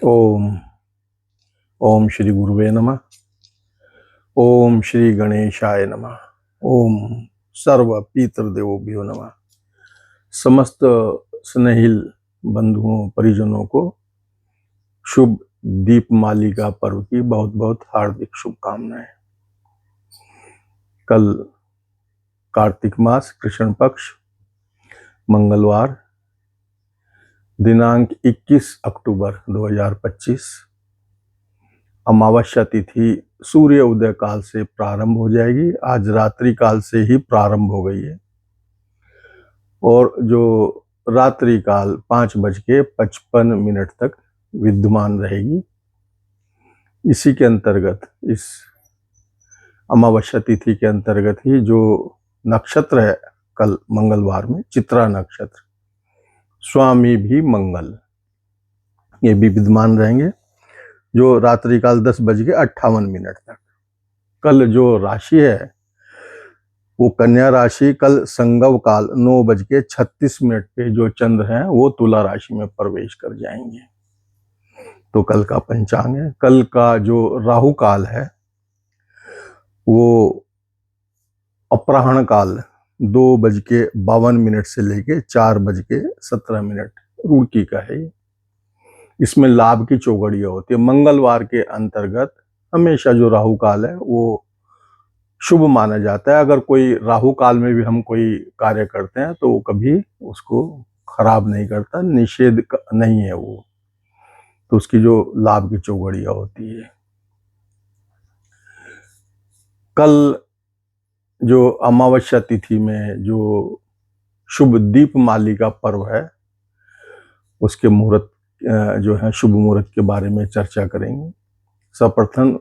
ओम ओम श्री गुरुवे नमः। ओम श्री गणेशाय नमः। ओम सर्व पितृदेवोभ्यो नमः। समस्त स्नेहिल बंधुओं परिजनों को शुभ दीपमालिका पर्व की बहुत बहुत हार्दिक शुभकामनाएं। कल कार्तिक मास कृष्ण पक्ष मंगलवार दिनांक 21 अक्टूबर 2025 अमावस्या तिथि सूर्य उदय काल से प्रारंभ हो जाएगी। आज रात्रि काल से ही प्रारंभ हो गई है और जो रात्रि काल 5:55 तक विद्यमान रहेगी। इसी के अंतर्गत, इस अमावस्या तिथि के अंतर्गत ही जो नक्षत्र है कल मंगलवार में चित्रा नक्षत्र, स्वामी भी मंगल, ये भी विद्यमान रहेंगे जो रात्रि काल 10:58 तक। कल जो राशि है वो कन्या राशि, कल संगव काल 9:36 पे जो चंद्र हैं वो तुला राशि में प्रवेश कर जाएंगे। तो कल का पंचांग है। कल का जो राहु काल है वो अपराह्न काल 2:52 से लेके 4:17 रुड़की का है। इसमें लाभ की चौगड़ियां होती है। मंगलवार के अंतर्गत हमेशा जो राहु काल है वो शुभ माना जाता है। अगर कोई राहु काल में भी हम कोई कार्य करते हैं तो वो कभी उसको खराब नहीं करता, निषेध नहीं है वो, तो उसकी जो लाभ की चौगड़ियां होती है। कल जो अमावस्या तिथि में जो शुभ दीपमालिका पर्व है उसके मुहूर्त जो है, शुभ मुहूर्त के बारे में चर्चा करेंगे। सर्वप्रथम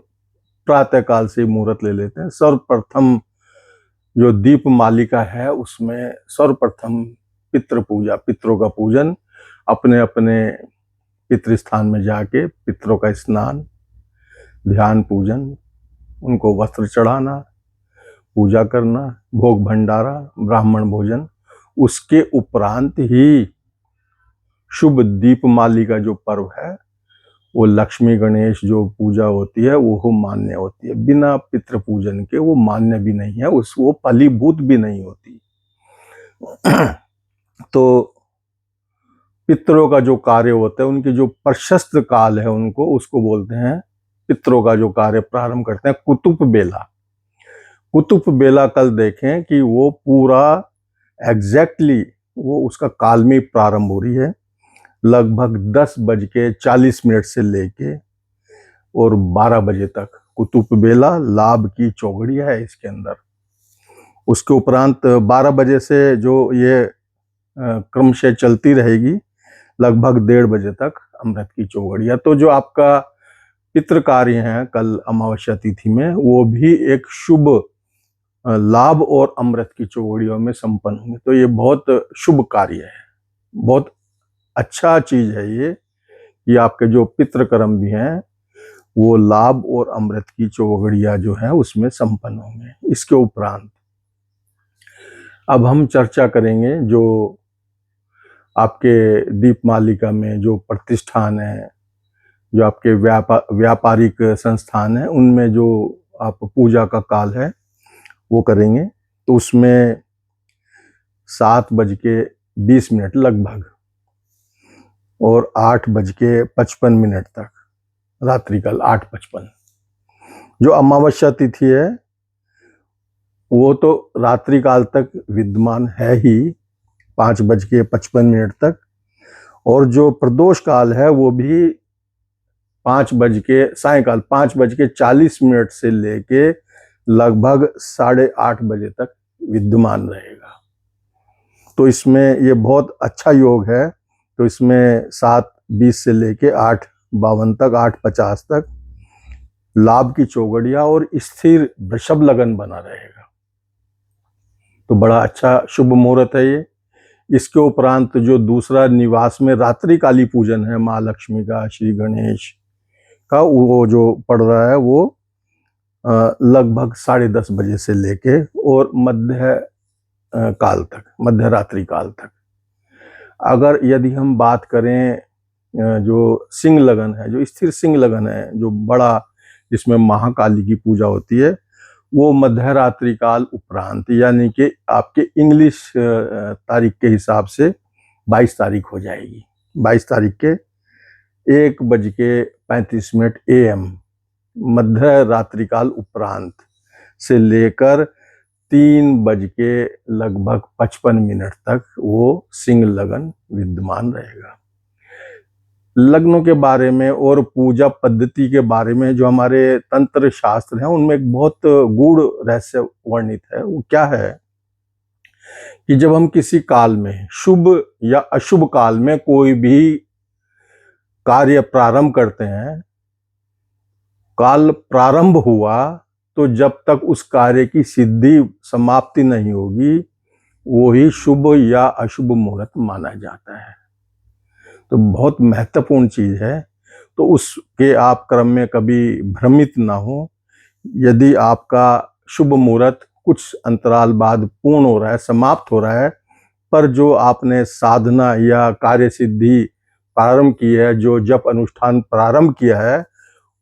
प्रातः काल से मुहूर्त ले लेते हैं। सर्वप्रथम जो दीपमालिका है उसमें सर्वप्रथम पितृ पूजा, पितरों का पूजन, अपने अपने पितृस्थान में जाके पितरों का स्नान, ध्यान पूजन, उनको वस्त्र चढ़ाना, पूजा करना, भोग भंडारा, ब्राह्मण भोजन। उसके उपरांत ही शुभ दीपमालिका जो पर्व है वो लक्ष्मी गणेश जो पूजा होती है वो मान्य होती है। बिना पितृ पूजन के वो मान्य भी नहीं है, वो फलीभूत भी नहीं होती। तो पितरों का जो कार्य होता है, उनकी जो प्रशस्त काल है उनको, उसको बोलते हैं पितरों का जो कार्य प्रारंभ करते हैं कुतुप बेला। कुतुप बेला कल देखें कि वो पूरा एग्जैक्टली वो उसका काल में प्रारंभ हो रही है। लगभग 10:40 से लेके और 12 बजे तक कुतुब बेला, लाभ की चौगड़िया है इसके अंदर। उसके उपरांत 12 बजे से जो ये क्रमशः चलती रहेगी लगभग 1:30 बजे तक अमृत की चौगड़िया। तो जो आपका पितृ कार्य है कल अमावस्या तिथि में वो भी एक शुभ लाभ और अमृत की चौगड़ियों में संपन्न होंगे। तो ये बहुत शुभ कार्य है, बहुत अच्छा चीज है ये कि आपके जो पितृ कर्म भी हैं वो लाभ और अमृत की चौगड़िया जो है उसमें संपन्न होंगे। इसके उपरांत अब हम चर्चा करेंगे जो आपके दीपमालिका में जो प्रतिष्ठान है, जो आपके व्यापारिक संस्थान है, उनमें जो आप पूजा का काल है वो करेंगे। तो उसमें 7:20 लगभग और 8:55 तक, रात्रिकाल 8:55। जो अमावस्या तिथि है वो तो रात्रि काल तक विद्यमान है ही, 5:55 तक, और जो प्रदोष काल है वो भी सायंकाल 5:40 से लेके लगभग 8:30 बजे तक विद्यमान रहेगा। तो इसमें ये बहुत अच्छा योग है। तो इसमें 7:20 से लेके 8:52 तक, 8:50 तक लाभ की चौगड़िया और स्थिर वृषभ लगन बना रहेगा। तो बड़ा अच्छा शुभ मुहूर्त है ये। इसके उपरांत जो दूसरा निवास में रात्रिकाली पूजन है माँ लक्ष्मी का, श्री गणेश का, वो जो पड़ रहा है वो लगभग 10:30 बजे से लेके और मध्य रात्रि काल तक। अगर यदि हम बात करें जो सिंह लगन है, जो स्थिर सिंह लगन है, जो बड़ा, जिसमें महाकाली की पूजा होती है, वो मध्य रात्रि काल उपरांत, यानी कि आपके इंग्लिश तारीख के हिसाब से 22 तारीख हो जाएगी। 22 तारीख के 1:35 AM मध्य रात्रि काल उपरांत से लेकर 3:55 तक वो सिंह लगन विद्यमान रहेगा। लग्नों के बारे में और पूजा पद्धति के बारे में जो हमारे तंत्र शास्त्र हैं, उनमें एक बहुत गूढ़ रहस्य वर्णित है। वो क्या है कि जब हम किसी काल में, शुभ या अशुभ काल में कोई भी कार्य प्रारंभ करते हैं, काल प्रारंभ हुआ तो जब तक उस कार्य की सिद्धि समाप्ति नहीं होगी, वो ही शुभ या अशुभ मुहूर्त माना जाता है। तो बहुत महत्वपूर्ण चीज है। तो उसके आप क्रम में कभी भ्रमित ना हो। यदि आपका शुभ मुहूर्त कुछ अंतराल बाद पूर्ण हो रहा है, समाप्त हो रहा है, पर जो आपने साधना या कार्य सिद्धि प्रारंभ की है, जो जप अनुष्ठान प्रारंभ किया है,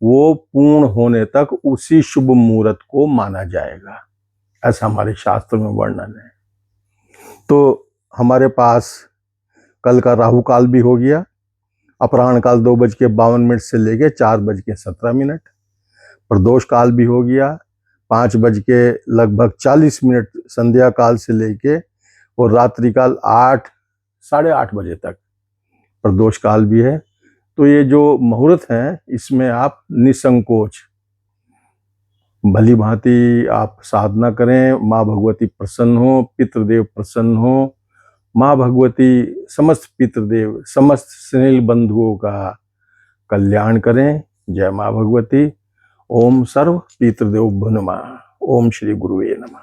वो पूर्ण होने तक उसी शुभ मुहूर्त को माना जाएगा, ऐसा हमारे शास्त्र में वर्णन है। तो हमारे पास कल का राहु काल भी हो गया, अपराह्न काल 2:52 से लेके 4:17। प्रदोष काल भी हो गया, 5:40 संध्या काल से लेके, और रात्रि काल 8-8:30 बजे तक प्रदोष काल भी है। तो ये जो मुहूर्त हैं, इसमें आप निसंकोच भली भांति आप साधना करें, माँ भगवती प्रसन्न हो, पितृदेव प्रसन्न हो, माँ भगवती समस्त पितृदेव, समस्त स्नेह बंधुओं का कल्याण करें। जय माँ भगवती। ओम सर्व पितृदेव नमः। ओम श्री गुरुवे नमः।